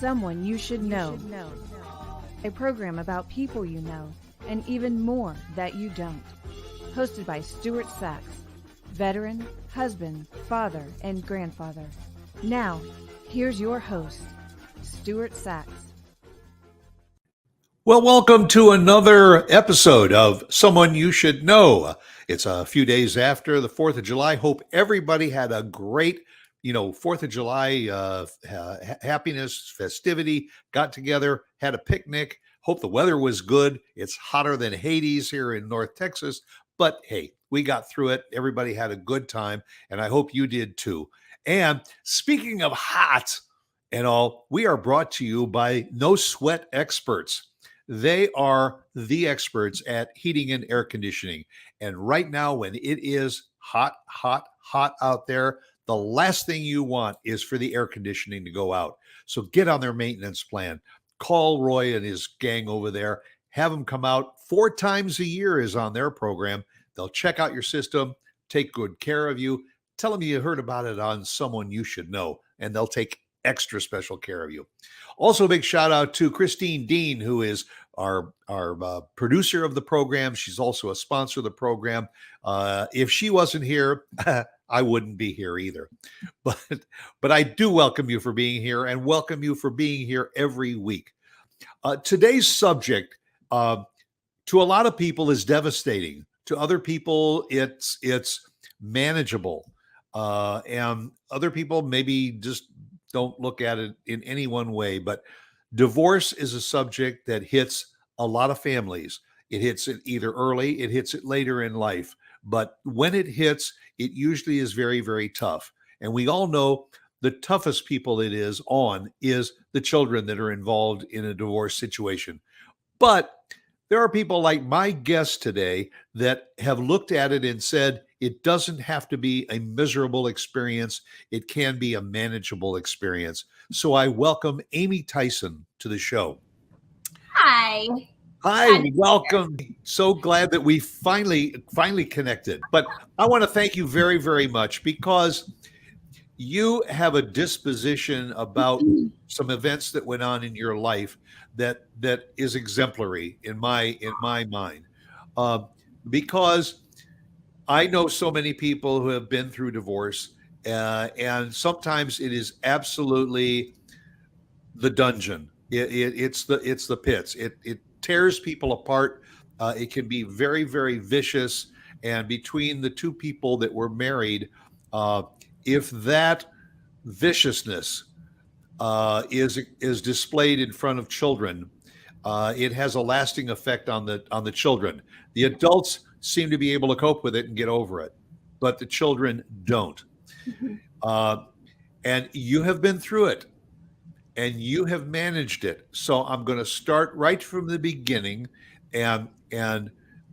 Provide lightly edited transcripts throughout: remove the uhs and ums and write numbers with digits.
Someone You Should Know. A program about people you know and even more that you don't. Hosted by Stuart Sax, veteran, husband, father, and grandfather. Now, here's your host, Stuart Sax. Well, welcome to another episode of Someone You Should Know. It's a few days after the 4th of July. Hope everybody had a great, 4th of July happiness, festivity, got together, had a picnic. Hope the weather was good. It's hotter than Hades here in North Texas, but hey, we got through it. Everybody had a good time, and I hope you did too. And speaking of hot and all, we are brought to you by No Sweat Experts. They are the experts at heating and air conditioning. And right now, when it is hot, hot, hot out there, the last thing you want is for the air conditioning to go out. So get on their maintenance plan. Call Roy and his gang over there. Have them come out 4 times a year is on their program. They'll check out your system, take good care of you. Tell them you heard about it on Someone You Should Know, and they'll take extra special care of you. Also, a big shout out to Christine Dean, who is our producer of the program. She's also a sponsor of the program. If she wasn't here, I wouldn't be here either. But I do welcome you for being here and welcome you for being here every week. Today's subject, to a lot of people, is devastating. To other people, it's manageable. And other people maybe just don't look at it in any one way. But divorce is a subject that hits a lot of families. It hits it either early, it hits it later in life. But when it hits, it usually is very, very tough. And we all know the toughest people it is on is the children that are involved in a divorce situation. But there are people like my guest today that have looked at it and said, it doesn't have to be a miserable experience. It can be a manageable experience. So I welcome Amy Tyson to the show. Hi. Hi, welcome. So glad that we finally connected. But I want to thank you very, very much because you have a disposition about some events that went on in your life that is exemplary in my mind. Because I know so many people who have been through divorce, and sometimes it is absolutely the dungeon. It's the pits. It tears people apart. It can be very, very vicious. And between the two people that were married, if that viciousness is displayed in front of children, it has a lasting effect on the children. The adults seem to be able to cope with it and get over it, but the children don't. Mm-hmm. And you have been through it, and you have managed it. So I'm going to start right from the beginning and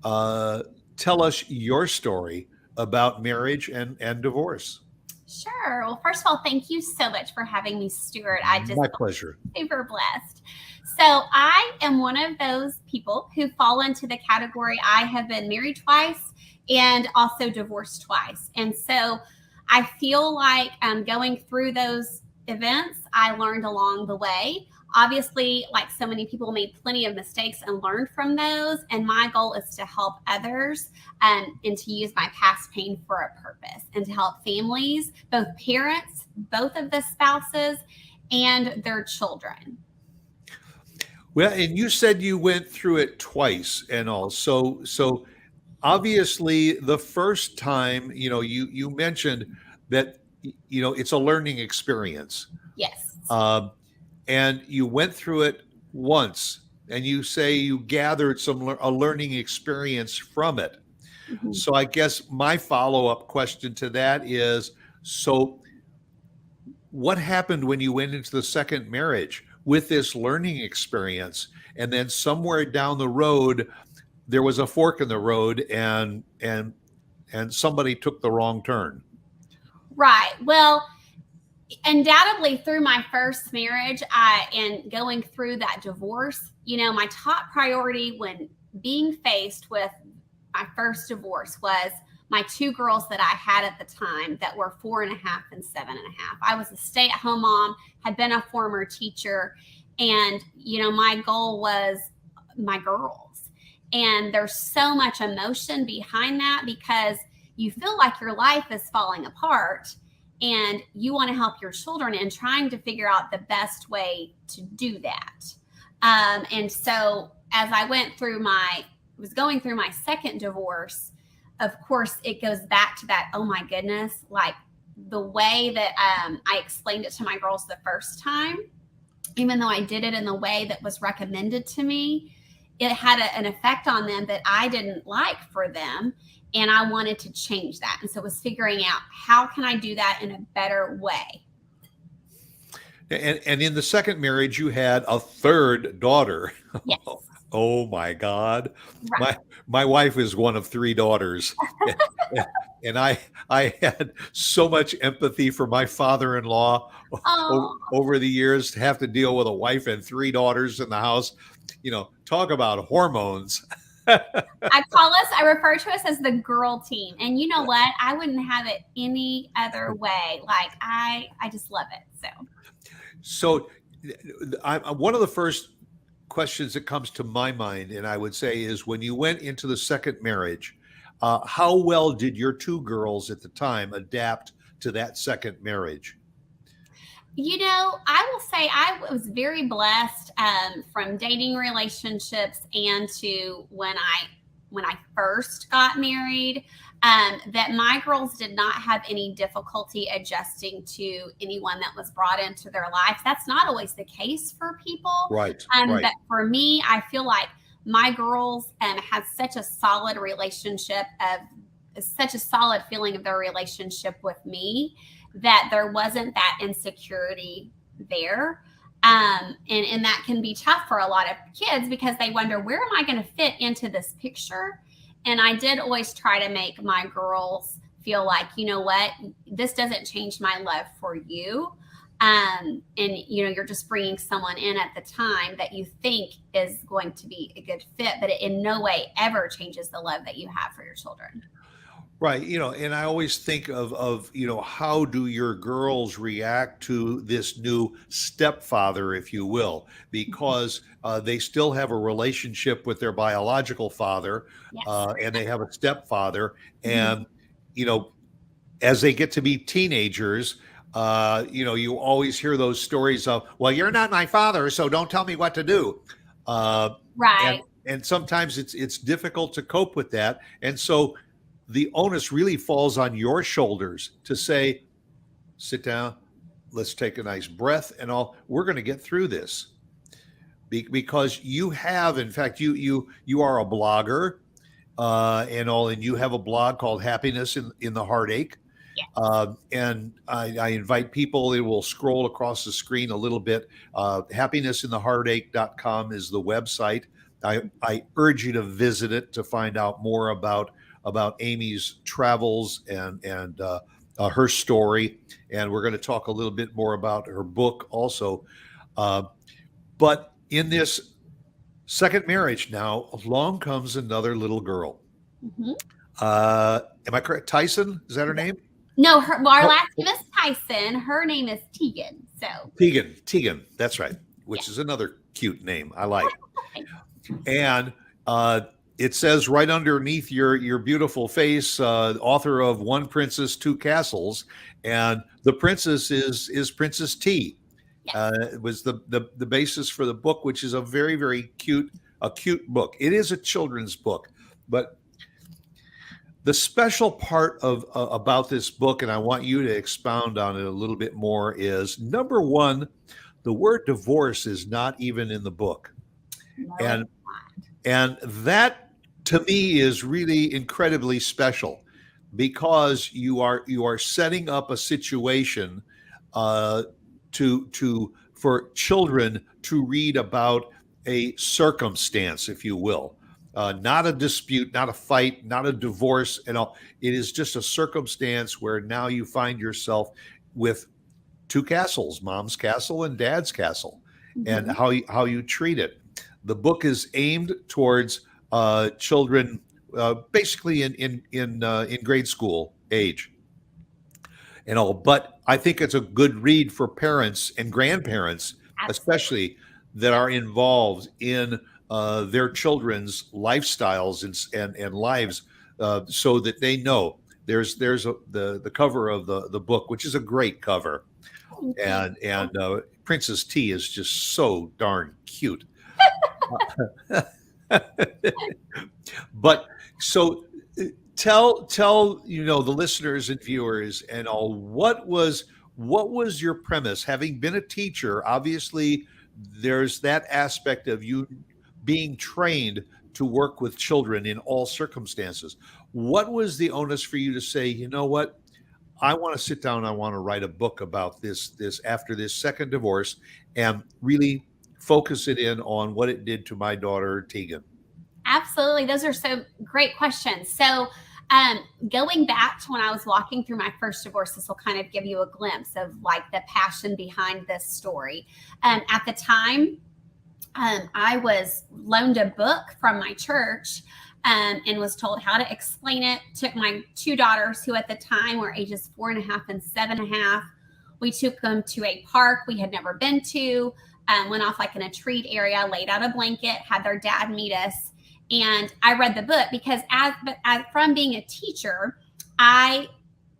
tell us your story about marriage and divorce. Sure. Well, first of all, thank you so much for having me, Stuart. My pleasure. Super blessed. So I am one of those people who fall into the category. I have been married twice and also divorced twice. And so I feel like going through those events, I learned along the way. Obviously, like so many people, made plenty of mistakes and learned from those. And my goal is to help others and to use my past pain for a purpose and to help families, both parents, both of the spouses, and their children. Well, and you said you went through it twice and all. So obviously the first time, you mentioned that, it's a learning experience. Yes. And you went through it once, and you say you gathered a learning experience from it. Mm-hmm. So I guess my follow-up question to that is, so what happened when you went into the second marriage with this learning experience, and then somewhere down the road, there was a fork in the road and somebody took the wrong turn? Right. Well, undoubtedly through my first marriage and going through that divorce, my top priority when being faced with my first divorce was my two girls that I had at the time that were 4.5 and 7.5. I was a stay-at-home mom, had been a former teacher, and my goal was my girls. And there's so much emotion behind that because you feel like your life is falling apart and you want to help your children and trying to figure out the best way to do that. And so as I was going through my second divorce, of course, it goes back to that, oh my goodness, like the way that I explained it to my girls the first time, even though I did it in the way that was recommended to me, it had an effect on them that I didn't like for them. And I wanted to change that. And so it was figuring out, how can I do that in a better way? And in the second marriage, you had a third daughter. Yes. Oh my God. Right. My wife is one of three daughters. And I had so much empathy for my father-in-law over the years to have to deal with a wife and three daughters in the house. Talk about hormones. I refer to us as the girl team. And you know what? I wouldn't have it any other way. Like I just love it. So one of the first questions that comes to my mind, and I would say, is when you went into the second marriage, how well did your two girls at the time adapt to that second marriage? I will say I was very blessed from dating relationships and to when I first got married, that my girls did not have any difficulty adjusting to anyone that was brought into their life. That's not always the case for people. Right. But for me, I feel like my girls had such a solid relationship such a solid feeling of their relationship with me that there wasn't that insecurity there. And that can be tough for a lot of kids because they wonder, where am I going to fit into this picture? And I did always try to make my girls feel like, you know what, this doesn't change my love for you. And you're just bringing someone in at the time that you think is going to be a good fit, but it in no way ever changes the love that you have for your children. Right. And I always think of how do your girls react to this new stepfather, if you will, because they still have a relationship with their biological father. Yes. And they have a stepfather. And, as they get to be teenagers, you always hear those stories of, well, you're not my father, so don't tell me what to do. Right. And sometimes it's difficult to cope with that. And so the onus really falls on your shoulders to say, sit down, let's take a nice breath and all. We're going to get through this because you have, in fact, you are a blogger and you have a blog called Happiness in the Heartache. Yes. And I invite people, it will scroll across the screen a little bit. Happinessintheheartache.com is the website. I urge you to visit it to find out more about Amy's travels and her story. And we're going to talk a little bit more about her book also. But in this second marriage now, along comes another little girl. Mm-hmm. Am I correct? Tyson, is that her name? No, our last name is Tyson. Her name is Tegan. So Tegan, that's right. Which is another cute name. I like. And it says right underneath your beautiful face, author of One Princess, Two Castles, and the princess is Princess T. Yes. It was the basis for the book, which is a very, very cute book. It is a children's book, but the special part of about this book, and I want you to expound on it a little bit more, is number one, the word divorce is not even in the book, No, and that to me is really incredibly special because you are setting up a situation for children to read about a circumstance, if you will. Not a dispute, not a fight, not a divorce, and all. It is just a circumstance where now you find yourself with two castles, mom's castle and dad's castle, and how you treat it. The book is aimed towards children basically in grade school age and all. But I think it's a good read for parents and grandparents, Absolutely. especially that are involved in their children's lifestyles and lives, so that they know. The cover of the book, which is a great cover, Thank you. and Princess T is just so darn cute. But so tell the listeners and viewers and all, what was your premise, having been a teacher? Obviously there's that aspect of you being trained to work with children in all circumstances. What was the onus for you to say, you know what, I want to sit down, I want to write a book about this after this second divorce, and really focus it in on what it did to my daughter Tegan? Absolutely. Those are so great questions. So, going back to when I was walking through my first divorce, this will kind of give you a glimpse of like the passion behind this story. At the time, I was loaned a book from my church, and was told how to explain it. Took my two daughters, who at the time were ages 4.5 and 7.5. We took them to a park we had never been to, went off like in a treat area, laid out a blanket, had their dad meet us. And I read the book because from being a teacher, I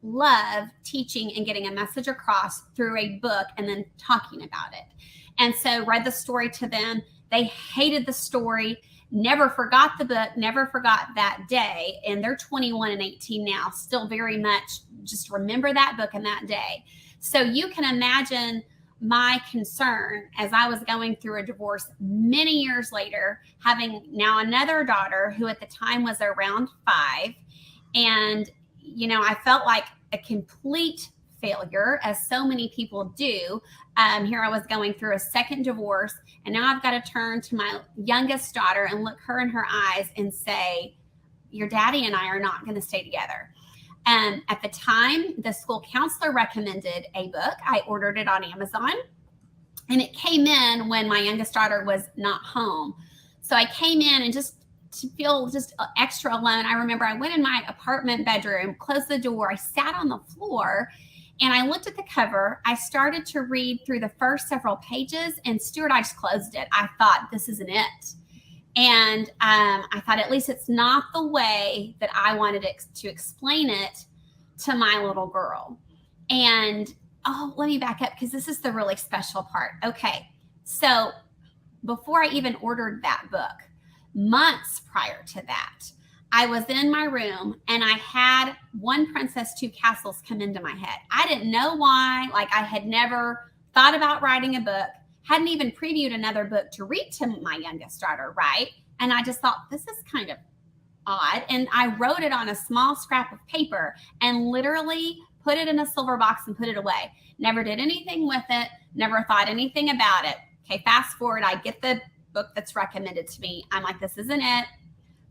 love teaching and getting a message across through a book and then talking about it. And so read the story to them. They hated the story, never forgot the book, never forgot that day. And they're 21 and 18 now, still very much just remember that book and that day. So you can imagine my concern as I was going through a divorce many years later, having now another daughter who at the time was around 5. And, I felt like a complete failure, as so many people do. Here I was going through a second divorce, and now I've got to turn to my youngest daughter and look her in her eyes and say, your daddy and I are not going to stay together. At the time, the school counselor recommended a book. I ordered it on Amazon, and it came in when my youngest daughter was not home. So I came in, and just to feel just extra alone, I remember I went in my apartment bedroom, closed the door, I sat on the floor, and I looked at the cover. I started to read through the first several pages, and Stuart, I just closed it. I thought, this isn't it. And I thought, at least it's not the way that I wanted to explain it to my little girl. And, let me back up, because this is the really special part. Okay, so before I even ordered that book, months prior to that, I was in my room and I had One Princess, Two Castles come into my head. I didn't know why. Like, I had never thought about writing a book, hadn't even previewed another book to read to my youngest daughter, right? And I just thought, this is kind of odd. And I wrote it on a small scrap of paper and literally put it in a silver box and put it away. Never did anything with it, never thought anything about it. Okay, fast forward, I get the book that's recommended to me. I'm like, this isn't it.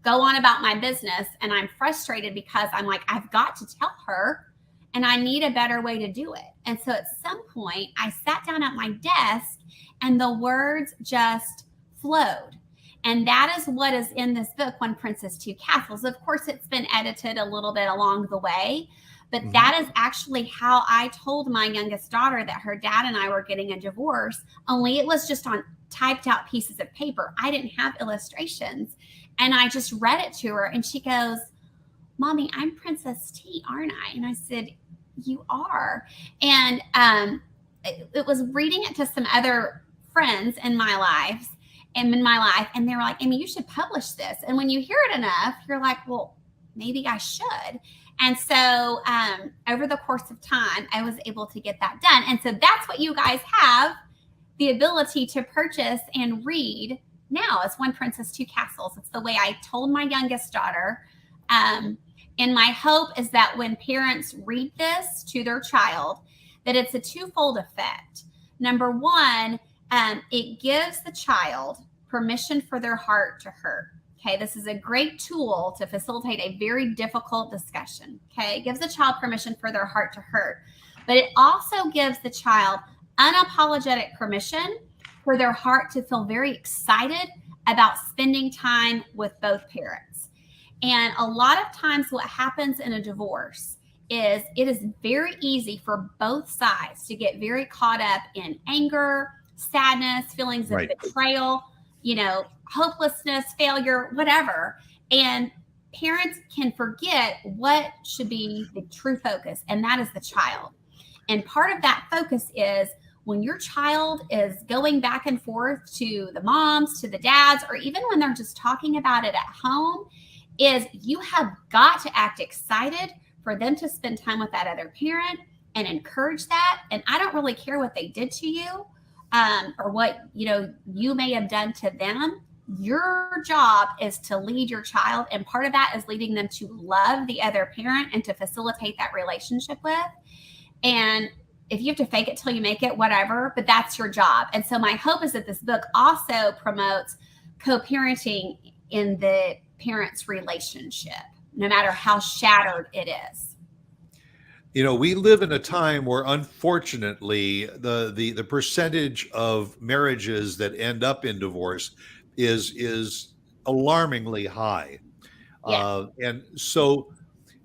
Go on about my business. And I'm frustrated because I'm like, I've got to tell her, and I need a better way to do it. And so at some point, I sat down at my desk and the words just flowed. And that is what is in this book, One Princess, Two Castles. Of course, it's been edited a little bit along the way, but that is actually how I told my youngest daughter that her dad and I were getting a divorce, only it was just on typed out pieces of paper. I didn't have illustrations. And I just read it to her, and she goes, Mommy, I'm Princess T, aren't I? And I said, you are. And it was reading it to some other friends in my life, and they were like, Amy, you should publish this. And when you hear it enough, you're like, well, maybe I should. And so over the course of time, I was able to get that done. And so that's what you guys have the ability to purchase and read now, is One Princess, Two Castles. It's the way I told my youngest daughter. And my hope is that when parents read this to their child, that it's a twofold effect. Number one, it gives the child permission for their heart to hurt. Okay, this is a great tool to facilitate a very difficult discussion. Okay, it gives the child permission for their heart to hurt, but it also gives the child unapologetic permission for their heart to feel very excited about spending time with both parents. And a lot of times what happens in a divorce is it is very easy for both sides to get very caught up in anger, sadness, feelings of Right. betrayal, hopelessness, failure, whatever. And parents can forget what should be the true focus, and that is the child. And part of that focus is when your child is going back and forth to the moms, to the dads, or even when they're just talking about it at home, is you have got to act excited for them to spend time with that other parent and encourage that. And I don't really care what they did to you, or what you may have done to them. Your job is to lead your child, and part of that is leading them to love the other parent and to facilitate that relationship with. And if you have to fake it till you make it, whatever, but that's your job. And so my hope is that this book also promotes co-parenting in the parents' relationship, no matter how shattered it is. We live in a time where, unfortunately, the percentage of marriages that end up in divorce is alarmingly high. Yes. And so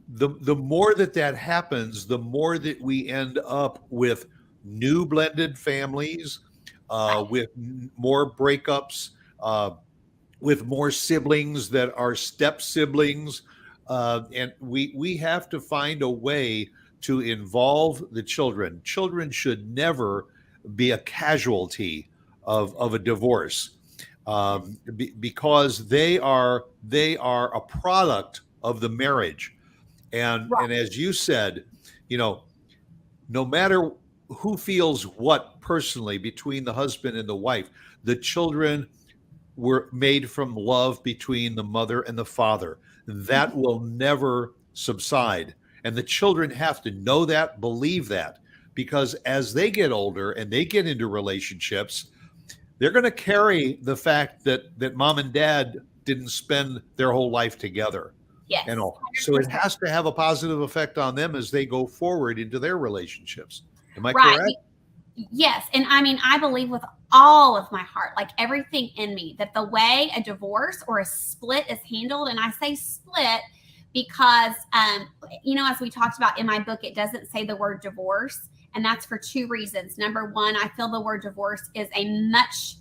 the more that happens, the more that we end up with new blended families, Right. with more breakups, with more siblings that are step siblings. And we have to find a way to involve the children. Children should never be a casualty of a divorce, because they are a product of the marriage. Right. And as you said, no matter who feels what personally between the husband and the wife, the children were made from love between the mother and the father. That will never subside. And the children have to know that, believe that, because as they get older and they get into relationships, they're going to carry the fact that mom and dad didn't spend their whole life together. Yes. And all. So it 100%. has to have a positive effect on them as they go forward into their relationships. Am I Right. correct? Yes. And I mean, I believe with all of my heart, like everything in me, that the way a divorce or a split is handled, and I say split because, as we talked about in my book, it doesn't say the word divorce. And that's for two reasons. Number one, I feel the word divorce is a much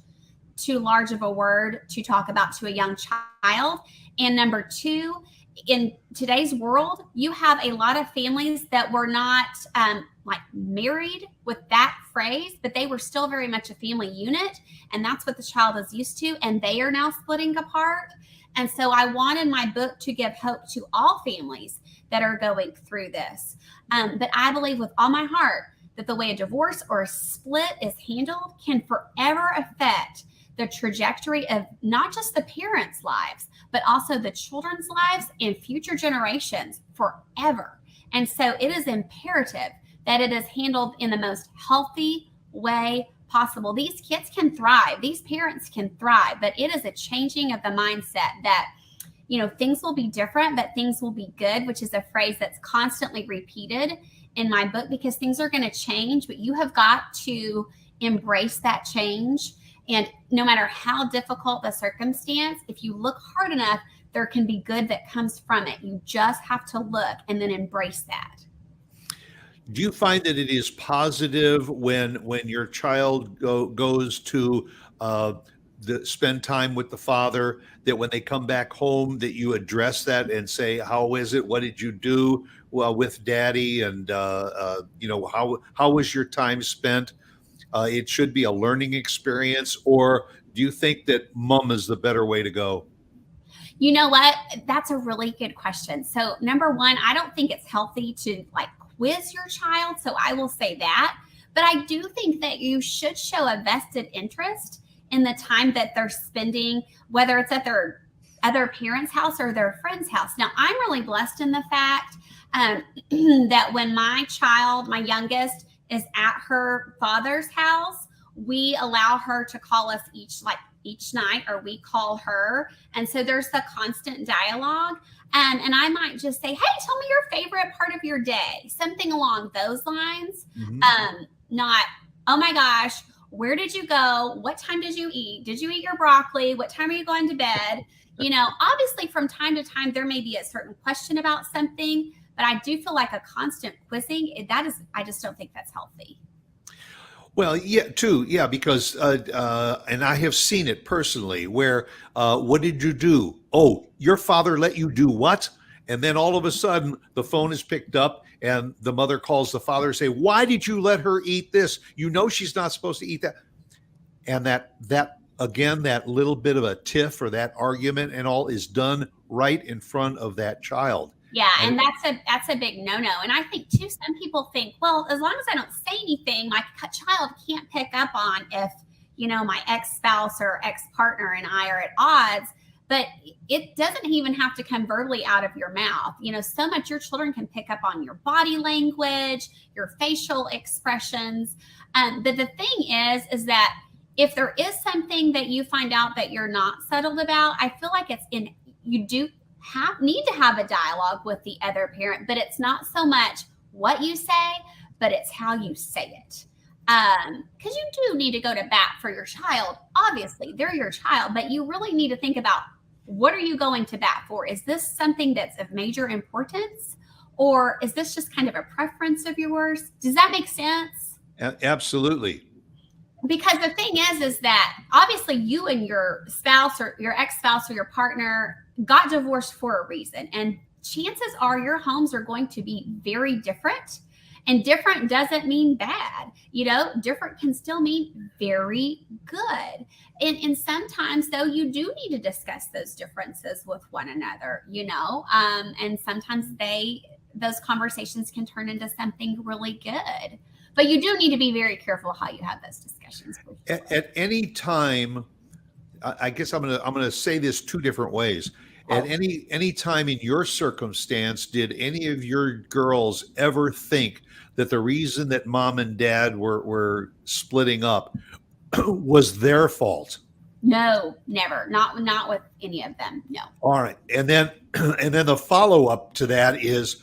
too large of a word to talk about to a young child. And number two, in today's world, you have a lot of families that were not married with that phrase, but they were still very much a family unit. And that's what the child is used to. And they are now splitting apart. And so I wanted my book to give hope to all families that are going through this. But I believe with all my heart that the way a divorce or a split is handled can forever affect the trajectory of not just the parents' lives, but also the children's lives and future generations forever. And so it is imperative that it is handled in the most healthy way possible. These kids can thrive. These parents can thrive, but it is a changing of the mindset that, things will be different, but things will be good, which is a phrase that's constantly repeated in my book, because things are going to change, but you have got to embrace that change. And no matter how difficult the circumstance, if you look hard enough, there can be good that comes from it. You just have to look and then embrace that. Do you find that it is positive when your child goes to spend time with the father, that when they come back home that you address that and say, how is it? What did you do with daddy? And how was your time spent? It should be a learning experience, or do you think that mom is the better way to go? You know what? That's a really good question. So number one, I don't think it's healthy to quiz your child. So I will say that. But I do think that you should show a vested interest in the time that they're spending, whether it's at their other parent's house or their friend's house. Now, I'm really blessed in the fact that when my child, my youngest, is at her father's house, we allow her to call us each night, or we call her. And so there's the constant dialogue. And I might just say, hey, tell me your favorite part of your day, something along those lines. Mm-hmm. Not, oh my gosh, where did you go? What time did you eat? Did you eat your broccoli? What time are you going to bed? Obviously from time to time, there may be a certain question about something, but I do feel like a constant quizzing, I just don't think that's healthy. Well, yeah, too, yeah, because and I have seen it personally where what did you do? Oh, your father let you do what? And then all of a sudden the phone is picked up and the mother calls the father and say, why did you let her eat this? You know she's not supposed to eat that. And that again, that little bit of a tiff or that argument and all is done right in front of that child. Yeah, and that's a big no-no. And I think too, some people think, well, as long as I don't say anything, my child can't pick up on if, my ex-spouse or ex-partner and I are at odds. But it doesn't even have to come verbally out of your mouth. So much your children can pick up on your body language, your facial expressions. But the thing is that if there is something that you find out that you're not settled about, I feel like you do need to have a dialogue with the other parent, but it's not so much what you say, but it's how you say it. Because you do need to go to bat for your child. Obviously, they're your child, but you really need to think about, what are you going to bat for? Is this something that's of major importance, or is this just kind of a preference of yours? Does that make sense? Absolutely. Because the thing is that obviously you and your spouse or your ex-spouse or your partner got divorced for a reason. And chances are your homes are going to be very different. And different doesn't mean bad. Different can still mean very good. And sometimes, though, you do need to discuss those differences with one another, and sometimes those conversations can turn into something really good. But you do need to be very careful how you have those discussions. At any time, I guess I'm gonna say this two different ways. At any time in your circumstance, did any of your girls ever think that the reason that mom and dad were splitting up was their fault? No, never. Not with any of them. No. All right, and then the follow up to that is,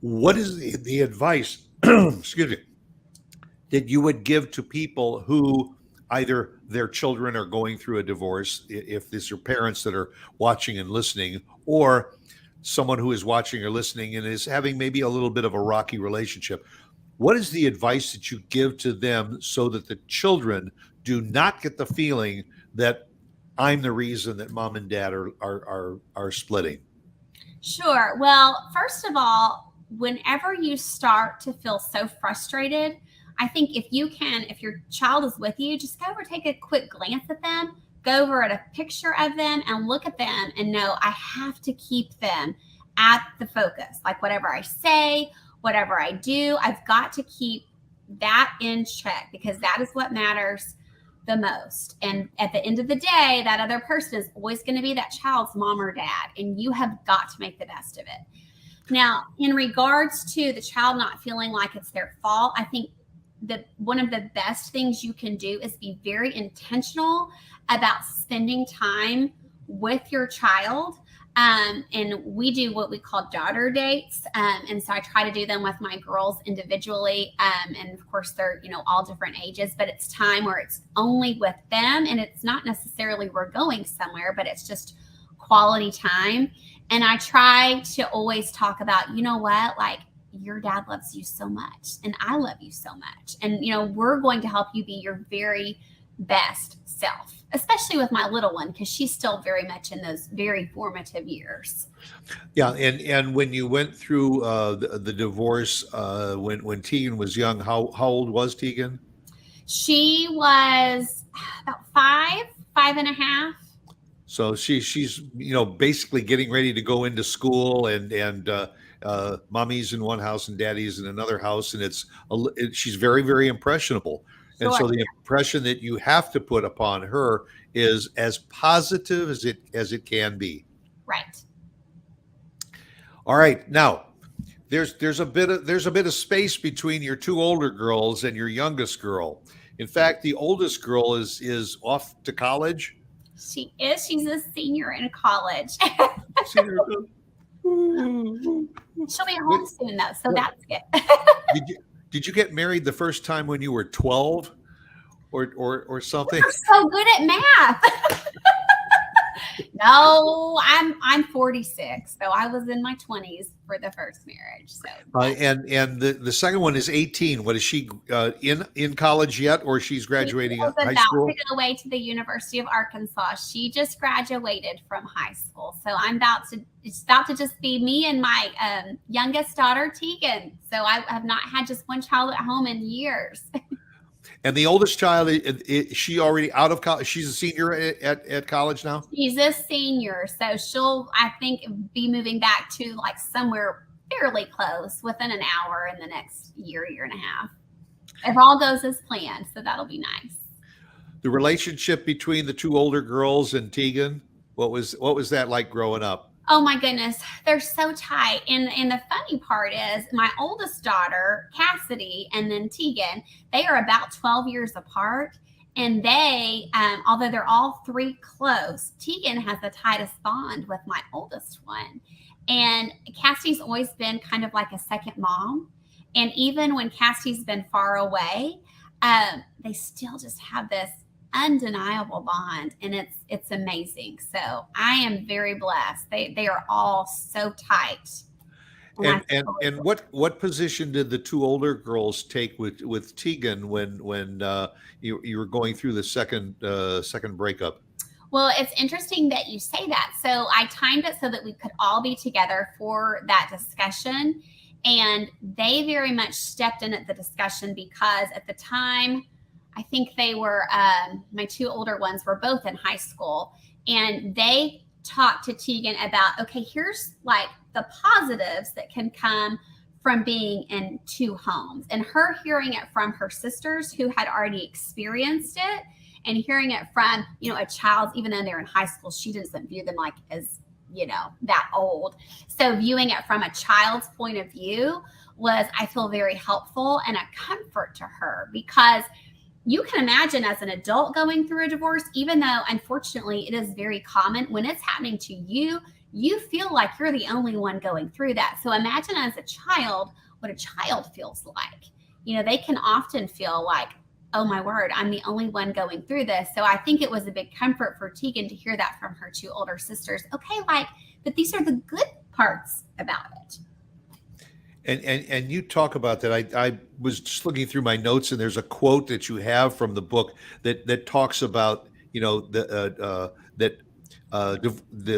what is the advice? Excuse me. That you would give to people who either their children are going through a divorce, if these are parents that are watching and listening, or someone who is watching or listening and is having maybe a little bit of a rocky relationship. What is the advice that you give to them so that the children do not get the feeling that I'm the reason that mom and dad are splitting? Sure. Well, first of all, whenever you start to feel so frustrated, I think if your child is with you, just go over, take a quick glance at them, go over at a picture of them and look at them and know, I have to keep them at the focus. Like whatever I say, whatever I do, I've got to keep that in check, because that is what matters the most. And at the end of the day, that other person is always going to be that child's mom or dad, and you have got to make the best of it. Now, in regards to the child not feeling like it's their fault, I think one of the best things you can do is be very intentional about spending time with your child. And we do what we call daughter dates. And so I try to do them with my girls individually. And of course, they're, all different ages, but it's time where it's only with them. And it's not necessarily we're going somewhere, but it's just quality time. And I try to always talk about, like, your dad loves you so much and I love you so much. And, we're going to help you be your very best self, especially with my little one, because she's still very much in those very formative years. Yeah. And when you went through the divorce, when Tegan was young, how old was Tegan? She was about 5.5. So she's, basically getting ready to go into school, and mommy's in one house and daddy's in another house, and she's very, very impressionable. Sure. And so the impression that you have to put upon her is as positive as it can be. Right. All right. Now, there's a bit of space between your two older girls and your youngest girl. In fact, the oldest girl is off to college. She is. She's a senior in college. Senior. She'll be home soon, though, so that's good. Did you get married the first time when you were 12 or something? You're so good at math. No, I'm 46, so I was in my 20s for the first marriage. So And the second one is 18. What is she in college yet, or she's she graduating was high about to school? go away to the University of Arkansas. She just graduated from high school, so it's about to just be me and my youngest daughter Tegan. So I have not had just one child at home in years. And the oldest child, is she already out of college? She's a senior at college now? She's a senior, so she'll, I think, be moving back to like somewhere fairly close within an hour in the next year and a half. If all goes as planned, so that'll be nice. The relationship between the two older girls and Tegan, what was that like growing up? Oh my goodness, they're so tight. And the funny part is my oldest daughter, Cassidy, and then Tegan, they are about 12 years apart. And they, although they're all three close, Tegan has the tightest bond with my oldest one. And Cassidy's always been kind of like a second mom. And even when Cassidy's been far away, they still just have this undeniable bond, and it's amazing. So I am very blessed. They are all so tight. And what position did the two older girls take with Tegan when you were going through the second breakup? Well, it's interesting that you say that. So I timed it so that we could all be together for that discussion. And they very much stepped in at the discussion because at the time, I think they were, my two older ones were both in high school. And they talked to Tegan about, okay, here's like the positives that can come from being in two homes. And her hearing it from her sisters who had already experienced it, and hearing it from, a child, even though they're in high school, she doesn't view them like as, that old. So viewing it from a child's point of view was, I feel, very helpful and a comfort to her, because you can imagine as an adult going through a divorce, even though unfortunately it is very common, when it's happening to you, you feel like you're the only one going through that. So imagine as a child what a child feels like. They can often feel like, oh my word, I'm the only one going through this. So I think it was a big comfort for Tegan to hear that from her two older sisters. Okay, but these are the good parts about it. And you talk about that. I was just looking through my notes, and there's a quote that you have from the book that talks about the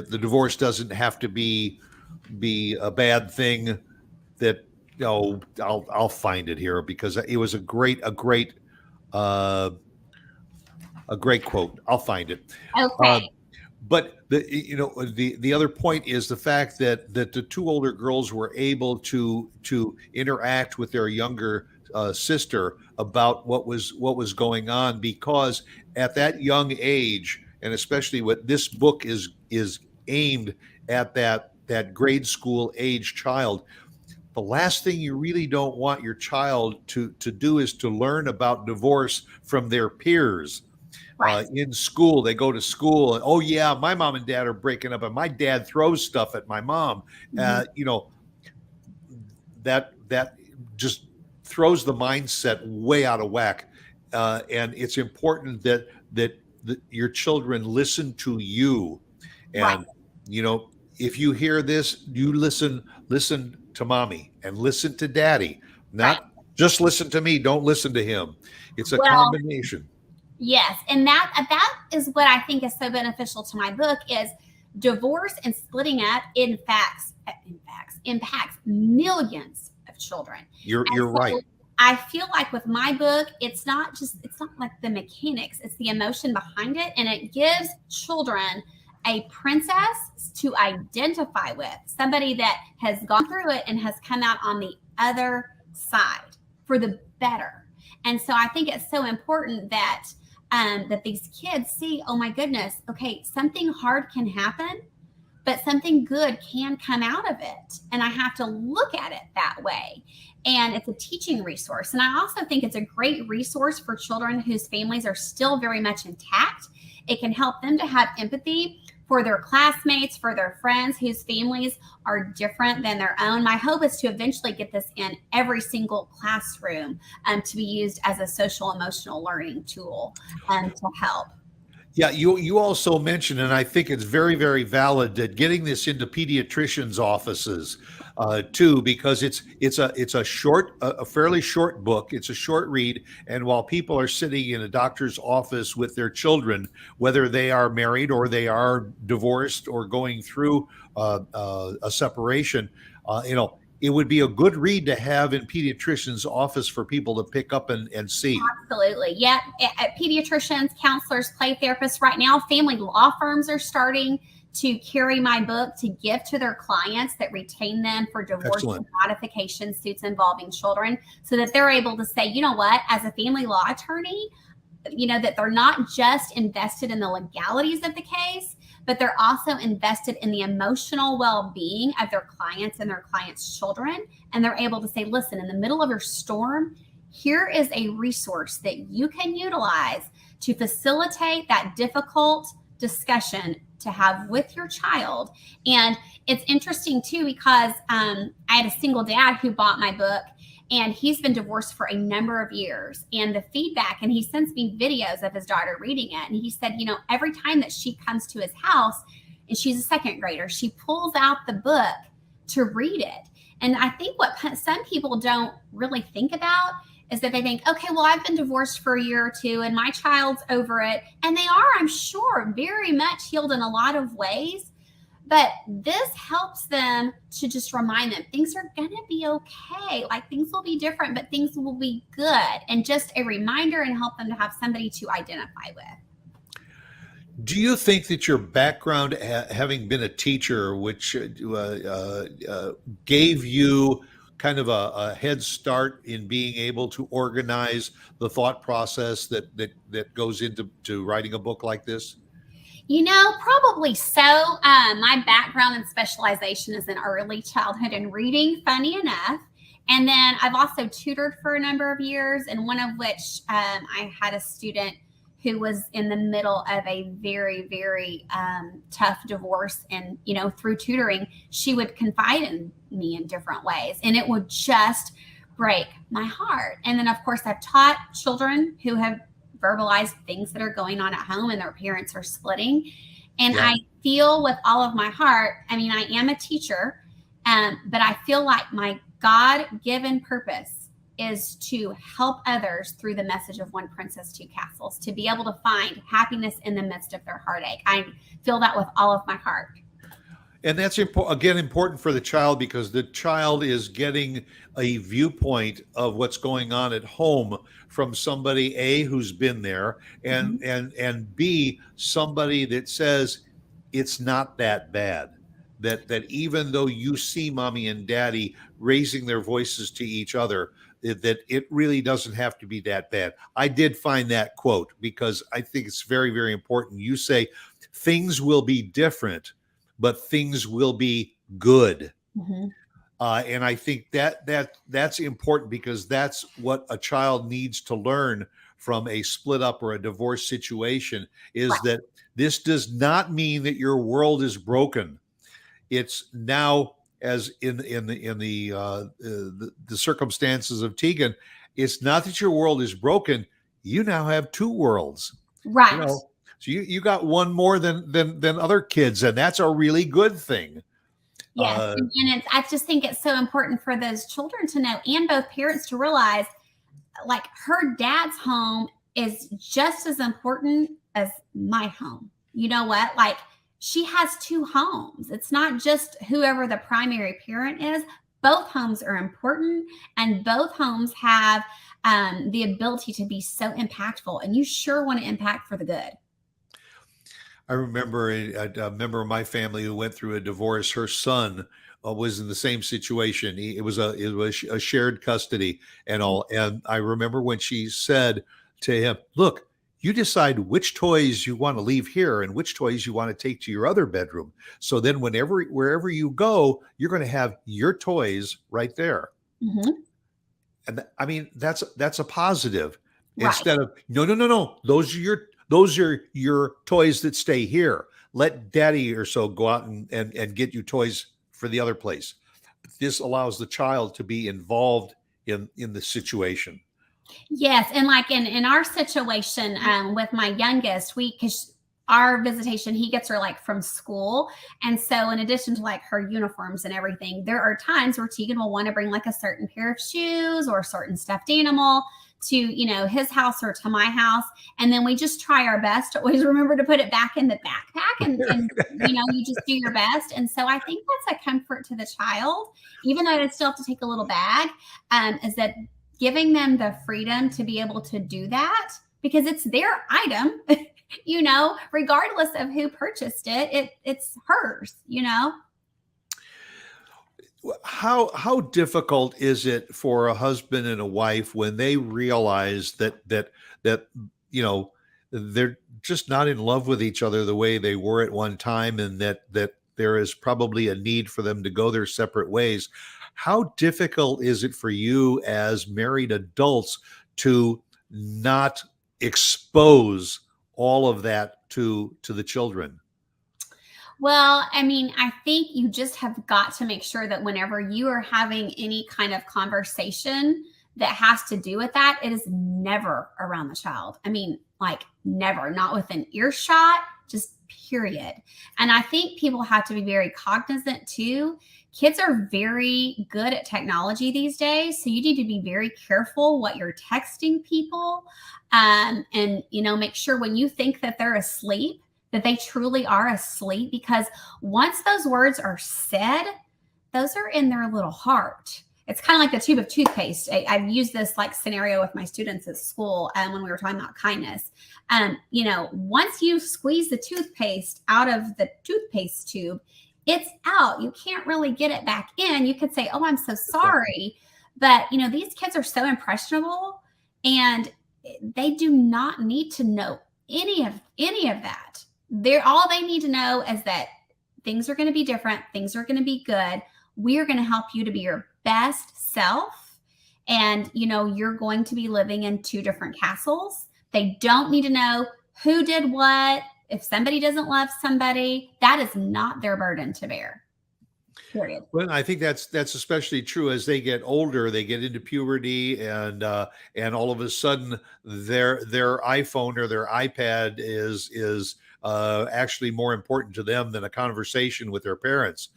divorce doesn't have to be a bad thing. That I'll find it here because it was a great quote. I'll find it. Okay. But the other point is the fact that the two older girls were able to interact with their younger sister about what was going on, because at that young age, and especially what this book is aimed at, that grade school age child, the last thing you really don't want your child to do is to learn about divorce from their peers. Right. In school, they go to school and, oh yeah, my mom and dad are breaking up and my dad throws stuff at my mom. Mm-hmm. That just throws the mindset way out of whack. And it's important that your children listen to you. And, Right. If you hear this, you listen to mommy and listen to daddy, not just listen to me. Don't listen to him. It's a combination. Yes. And that is what I think is so beneficial to my book is divorce and splitting up impacts millions of children. You're right. I feel like with my book, it's not like the mechanics, it's the emotion behind it. And it gives children a princess to identify with, somebody that has gone through it and has come out on the other side for the better. And so I think it's so important that these kids see, oh my goodness, okay, something hard can happen, but something good can come out of it. And I have to look at it that way. And it's a teaching resource. And I also think it's a great resource for children whose families are still very much intact. It can help them to have empathy for their classmates, for their friends whose families are different than their own. My hope is to eventually get this in every single classroom to be used as a social emotional learning tool to help. Yeah, you also mentioned, and I think it's very, very valid, that getting this into pediatricians' offices too, because it's a short, a fairly short book. It's a short read, and while people are sitting in a doctor's office with their children, whether they are married or they are divorced or going through a separation, it would be a good read to have in pediatricians' office for people to pick up and see. Absolutely. Yep. Pediatricians, counselors, play therapists. Right now, family law firms are starting to carry my book to give to their clients that retain them for divorce Excellent. and modification suits involving children, so that they're able to say, you know what, as a family law attorney, that they're not just invested in the legalities of the case, but they're also invested in the emotional well-being of their clients and their clients' children. And they're able to say, listen, in the middle of your storm, here is a resource that you can utilize to facilitate that difficult discussion to have with your child. And it's interesting too, because I had a single dad who bought my book, and he's been divorced for a number of years. And the feedback, and he sends me videos of his daughter reading it. And he said, every time that she comes to his house, and she's a second grader, she pulls out the book to read it. And I think what some people don't really think about is that they think, okay, well, I've been divorced for a year or two and my child's over it. And they are, I'm sure, very much healed in a lot of ways. But this helps them to just remind them things are going to be okay. Like, things will be different, but things will be good. And just a reminder, and help them to have somebody to identify with. Do you think that your background, having been a teacher, which gave you kind of a head start in being able to organize the thought process that goes into writing a book like this? Probably so. My background and specialization is in early childhood and reading, funny enough. And then I've also tutored for a number of years, and one of which I had a student who was in the middle of a very, very tough divorce. And, through tutoring, she would confide in me in different ways, and it would just break my heart. And then, of course, I've taught children who have verbalized things that are going on at home and their parents are splitting. And Yeah. I feel with all of my heart, I am a teacher, but I feel like my God-given purpose is to help others through the message of One Princess, Two Castles, to be able to find happiness in the midst of their heartache. I feel that with all of my heart. And that's important for the child, because the child is getting a viewpoint of what's going on at home from somebody, A, who's been there, and and B, somebody that says it's not that bad. That even though you see mommy and daddy raising their voices to each other, that it really doesn't have to be that bad. I did find that quote, because I think it's very, very important. You say things will be different, but things will be good. Mm-hmm. And I think that's important, because that's what a child needs to learn from a split up or a divorce situation, is Right. that this does not mean that your world is broken. It's now, as in the circumstances of Tegan, it's not that your world is broken. You now have two worlds. Right. So you got one more than other kids, and that's a really good thing. Yes. And I just think it's so important for those children to know, and both parents to realize, like, her dad's home is just as important as my home. You know what? Like, she has two homes. It's not just whoever the primary parent is. Both homes are important, and both homes have the ability to be so impactful, and you sure want to impact for the good. I remember a member of my family who went through a divorce. Her son was in the same situation. It was a shared custody and all. And I remember when she said to him, "Look, you decide which toys you want to leave here and which toys you want to take to your other bedroom. So then wherever you go, you're going to have your toys right there." Mm-hmm. And that's a positive. Right. Instead of no, those are your toys that stay here. Let daddy or so go out and get you toys for the other place. This allows the child to be involved in the situation. Yes. And like in our situation with my youngest, because our visitation, he gets her like from school. And so in addition to like her uniforms and everything, there are times where Tegan will want to bring like a certain pair of shoes or a certain stuffed animal to, his house or to my house. And then we just try our best to always remember to put it back in the backpack and you just do your best. And so I think that's a comfort to the child, even though they still have to take a little bag, is that giving them the freedom to be able to do that because it's their item, regardless of who purchased it, it's hers, How difficult is it for a husband and a wife when they realize that they're just not in love with each other the way they were at one time, and that there is probably a need for them to go their separate ways? How difficult is it for you as married adults to not expose all of that to the children? Well, I mean, I think you just have got to make sure that whenever you are having any kind of conversation that has to do with that, it is never around the child. I mean, like never, not within earshot, just period. And I think people have to be very cognizant too. Kids are very good at technology these days. So you need to be very careful what you're texting people. And, make sure when you think that they're asleep, that they truly are asleep, because once those words are said, those are in their little heart. It's kind of like the tube of toothpaste. I've used this like scenario with my students at school when we were talking about kindness. Once you squeeze the toothpaste out of the toothpaste tube, it's out. You can't really get it back in. You could say, "Oh, I'm so sorry." But, these kids are so impressionable and they do not need to know any of that. All they need to know is that things are going to be different. Things are going to be good. We are going to help you to be your best self. And, you're going to be living in two different castles. They don't need to know who did what. If somebody doesn't love somebody, that is not their burden to bear. Period. Well, I think that's especially true as they get older. They get into puberty, and all of a sudden, their iPhone or their iPad is actually more important to them than a conversation with their parents.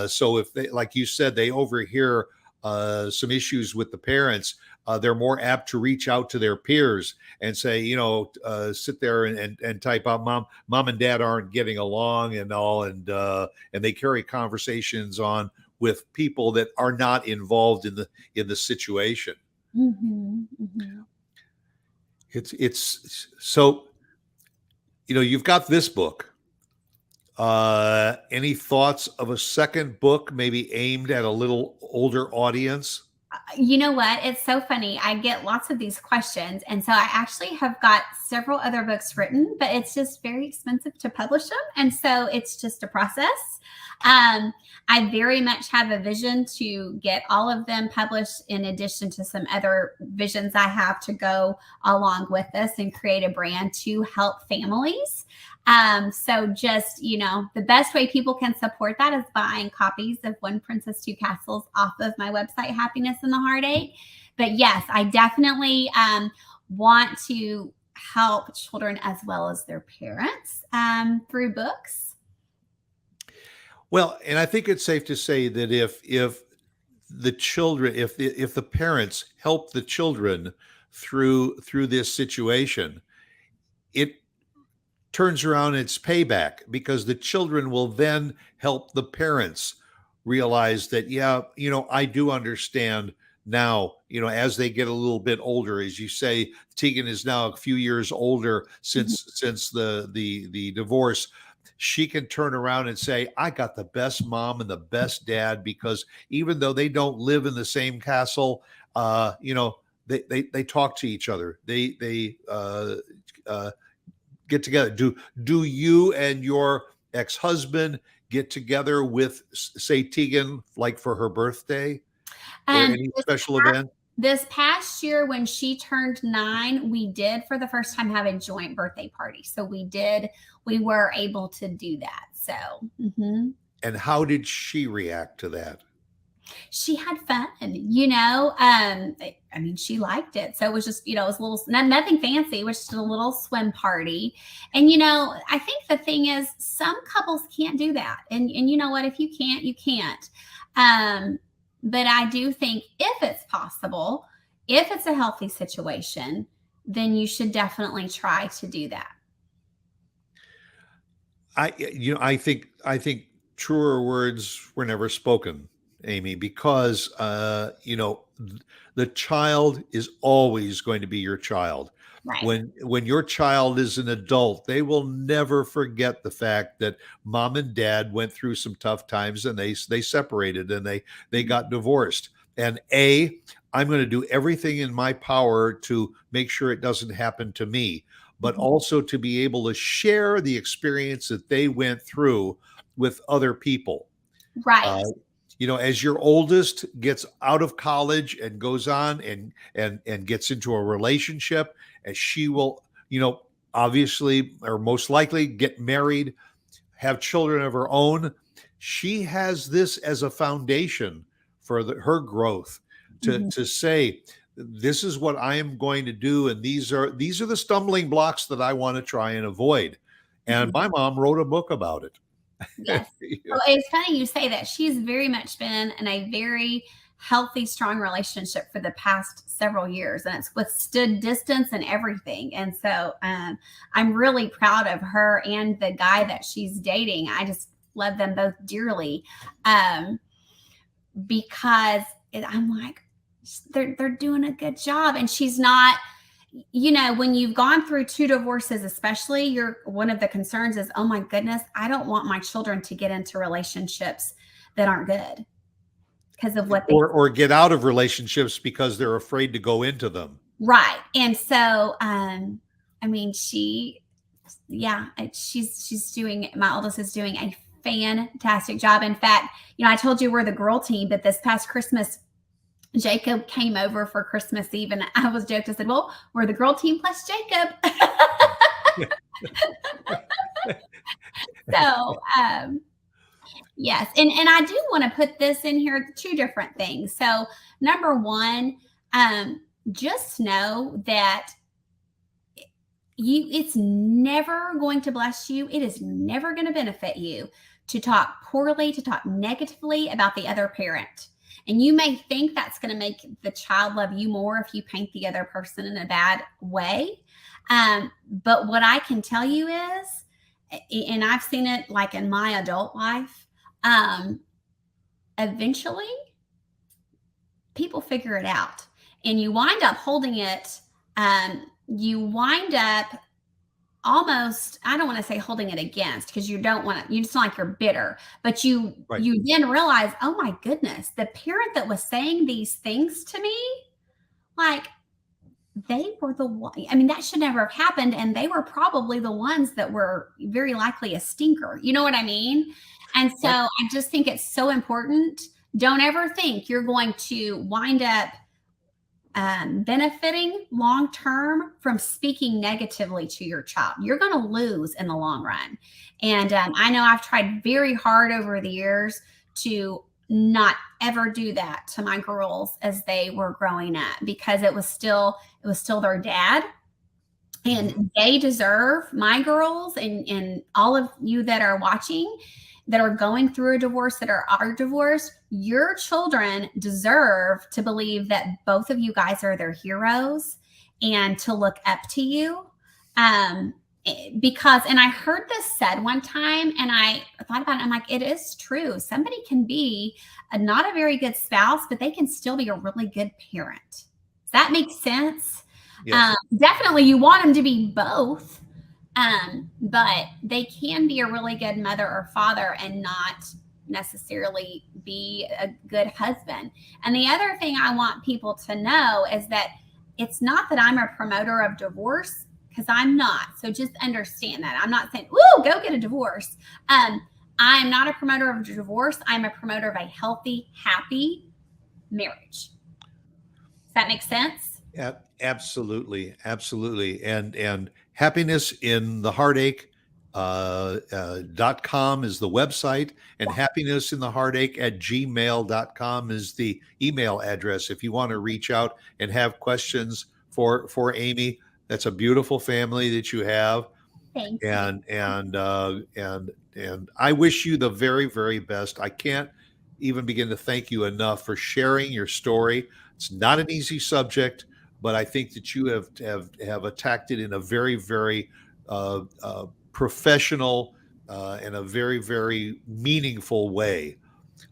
So if they, like you said, they overhear some issues with the parents, they're more apt to reach out to their peers and say, sit there and type out, mom and dad aren't getting along and all, and they carry conversations on with people that are not involved in the situation. Mm-hmm, mm-hmm. It's so, you've got this book. Any thoughts of a second book, maybe aimed at a little older audience? You know what? It's so funny. I get lots of these questions. And so I actually have got several other books written, but it's just very expensive to publish them. And so it's just a process. I very much have a vision to get all of them published, in addition to some other visions I have to go along with this and create a brand to help families. So just, the best way people can support that is buying copies of One Princess, Two Castles off of my website, Happiness and the Heartache. But yes, I definitely want to help children as well as their parents through books. Well, and I think it's safe to say that if the children, if the parents help the children through this situation, it turns around its payback, because the children will then help the parents realize that, I do understand now, as they get a little bit older. As you say, Tegan is now a few years older since the divorce. She can turn around and say, I got the best mom and the best dad, because even though they don't live in the same castle, they talk to each other. They get together. Do you and your ex-husband get together with, say, Tegan, like for her birthday or any special event? This past year, when she turned 9, we did for the first time have a joint birthday party. So we were able to do that. So, And how did she react to that? She had fun, I mean, she liked it. So it was just, it was a little, nothing fancy. It was just a little swim party. And, I think the thing is some couples can't do that. And you know what? If you can't, you can't. But I do think if it's possible, if it's a healthy situation, then you should definitely try to do that. I think truer words were never spoken, Amy, because the child is always going to be your child. Right. When your child is an adult, they will never forget the fact that mom and dad went through some tough times and they separated and they got divorced. And I'm going to do everything in my power to make sure it doesn't happen to me, but also to be able to share the experience that they went through with other people. Right. As your oldest gets out of college and goes on and gets into a relationship, as she will, obviously, or most likely get married, have children of her own, she has this as a foundation for her growth to say, this is what I am going to do. And these are the stumbling blocks that I want to try and avoid. And my mom wrote a book about it. Yes. Well, it's funny you say that. She's very much been in a very healthy, strong relationship for the past several years, and it's withstood distance and everything. And so I'm really proud of her and the guy that she's dating. I just love them both dearly, because I'm like, they're doing a good job. And she's not, when you've gone through 2 divorces, especially, one of the concerns is, oh my goodness, I don't want my children to get into relationships that aren't good because of what or get out of relationships because they're afraid to go into them. Right. And so, she's doing, my oldest is doing a fantastic job. In fact, I told you we're the girl team, but this past Christmas, Jacob came over for Christmas Eve, and I was joked. I said, well, we're the girl team plus Jacob. So, yes. And I do want to put this in here, 2 different things. So number one, just know that it's never going to bless you. It is never going to benefit you to talk poorly, to talk negatively about the other parent. And you may think that's going to make the child love you more if you paint the other person in a bad way. But what I can tell you is, and I've seen it like in my adult life, eventually people figure it out, and you wind up holding it. You wind up almost, I don't want to say holding it against, because you don't want to, you just like you're bitter, but you then realize, oh my goodness, the parent that was saying these things to me, like, they were the one, that should never have happened. And they were probably the ones that were very likely a stinker. You know what I mean? And so I just think it's so important. Don't ever think you're going to wind up benefiting long-term from speaking negatively to your child. You're going to lose in the long run. And I know I've tried very hard over the years to not ever do that to my girls as they were growing up, because it was still their dad, and they deserve, my girls and all of you that are watching, that are going through a divorce, that are divorced, your children deserve to believe that both of you guys are their heroes and to look up to you. Because, and I heard this said one time, and I thought about it, I'm like, it is true. Somebody can be not a very good spouse, but they can still be a really good parent. Does that make sense? Yes. Definitely you want them to be both. But they can be a really good mother or father and not necessarily be a good husband. And the other thing I want people to know is that it's not that I'm a promoter of divorce, because I'm not. So just understand that. I'm not saying, woo, go get a divorce. I'm not a promoter of divorce. I'm a promoter of a healthy, happy marriage. Does that make sense? Absolutely. Absolutely. And happiness in the heartache, .com is the website, and happinessintheheartache@gmail.com is the email address if you want to reach out and have questions for Amy. That's a beautiful family that you have. Thank you. And I wish you the very, very best. I can't even begin to thank you enough for sharing your story. It's not an easy subject, but I think that you have attacked it in a very, very professional and a very, very meaningful way.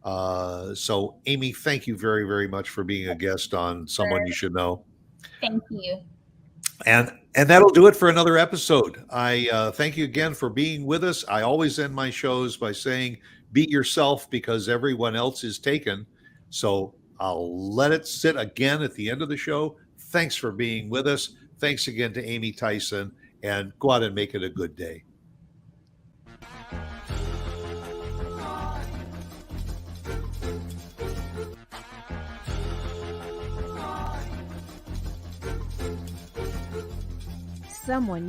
So, Amy, thank you very, very much for being a guest on Someone You Should Know. Thank you. And that'll do it for another episode. I thank you again for being with us. I always end my shows by saying, "Beat yourself because everyone else is taken." So I'll let it sit again at the end of the show. Thanks for being with us. Thanks again to Amy Tyson, and go out and make it a good day. Someone